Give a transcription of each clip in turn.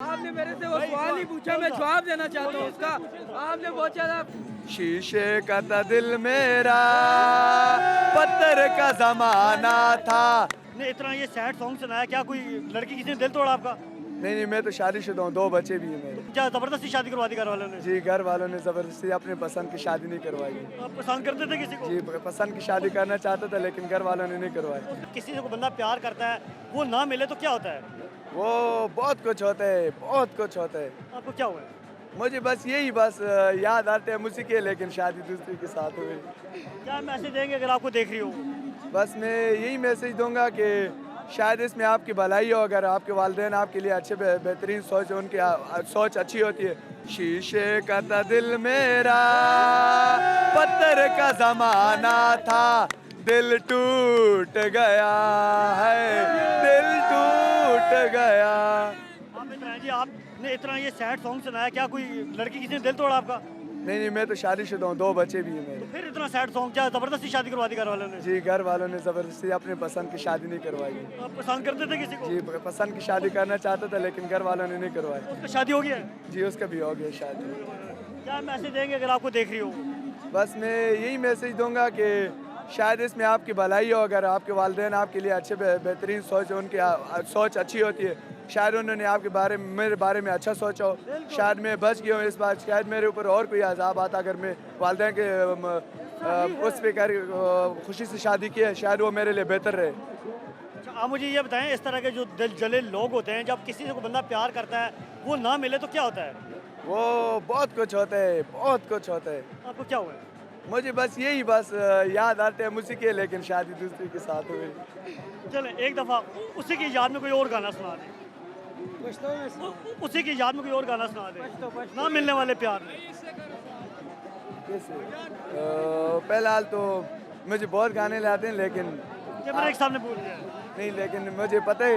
आपने मेरे से वो सवाल ही पूछा, मैं जवाब देना चाहता हूँ उसका। आपने बहुत ज्यादा शीशे का था दिल मेरा, पत्थर का जमाना था। ने इतना ये सैड सॉन्ग सुनाया, क्या कोई लड़की किसी ने दिल तोड़ा आपका? नहीं नहीं, मैं तो शादीशुदा हूँ, 2 बच्चे भी हैं मेरे। क्या जबरदस्ती शादी करवा दी घर वालों ने? जी, घर वालों ने जबरदस्ती अपने पसंद की शादी नहीं करवाई। आप पसंद करते थे किसी को? जी, पसंद की शादी करना चाहता था लेकिन घर वालों ने नहीं करवाई। किसी से को बंदा प्यार करता है, वो ना मिले तो क्या होता है? वो बहुत कुछ होता है, बहुत कुछ होता है। आपको क्या हुआ है? मुझे बस याद आते हैं मुझे के, लेकिन शादी दूसरे के साथ हुई। क्या मैसेज देंगे अगर आपको देख रही हो? बस मैं यही मैसेज दूंगा कि शायद इसमें आपकी भलाई हो, अगर आपके वालिदैन आपके लिए अच्छे बेहतरीन सोच, उनकी सोच अच्छी होती है। शीशे का था दिल मेरा, पत्थर का जमाना था, दिल टूट गया है, दिल टूट गया। आप इतना जी, आपने इतना ये सैड सॉन्ग सुनाया, क्या कोई लड़की किसी ने दिल तोड़ा आपका? नहीं नहीं, मैं तो शादीशुदा हूँ, 2 बच्चे भी हैं मेरे। फिर इतना सैड सॉन्ग, क्या जबरदस्ती शादी करवा दी घर वालों ने? जी, घर वालों ने जबरदस्ती अपने पसंद की शादी नहीं करवाई। आप पसंद करते थे किसी को? जी, पसंद की शादी करना चाहता था लेकिन घर वालों ने नहीं करवाई। उसका शादी हो गया है? जी, उसका भी हो गया शादी। क्या मैसेज देंगे अगर आपको देख रही हो? बस मैं यही मैसेज दूंगा कि शायद इसमें आपकी भलाई हो, अगर आपके वालिदैन आपके लिए अच्छे बेहतरीन सोच, उनकी सोच अच्छी होती है। शायद उन्होंने आपके मेरे बारे में अच्छा सोचा हो। शायद मैं बच गया हूँ इस बार, शायद मेरे ऊपर और कोई अज़ाब आता अगर मैं वालिदैन के उस पे खुशी से शादी की है, शायद वो मेरे लिए बेहतर रहे। अच्छा, आप मुझे ये बताएं, इस तरह के जो दिल जले लोग होते हैं, जब किसी से को बंदा प्यार करता है, वो ना मिले तो क्या होता है? वो बहुत कुछ होता है, बहुत कुछ होता है। आपको क्या हुआ है? मुझे बस याद आते हैं मुझे के, लेकिन शादी दूसरे के साथ हुई। चले एक दफ़ा उसी की याद में कोई और गाना सुना दे। उसी की याद में कोई और गाना सुना दे, ना मिलने वाले प्यार में। फिलहाल तो मुझे बहुत गाने लाते हैं लेकिन कैमरे के सामने बोल दिया नहीं, लेकिन मुझे पता है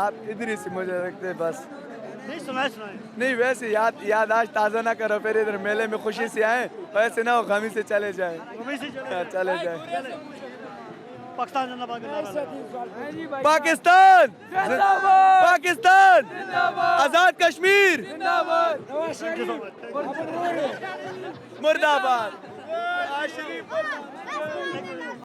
आप इधर ही से मुझे रखते हैं बस। नहीं, सुनाए सुनाए। नहीं, वैसे याद आज ताज़ा ना करो, फिर इधर मेले में खुशी से आए, वैसे ना हो गमी से चले जाएं। चले जाएं। पाकिस्तान जिंदाबाद का नारा लगा। पाकिस्तान पाकिस्तान, आजाद Kashmir Thank you so much. मुर्दाबाद।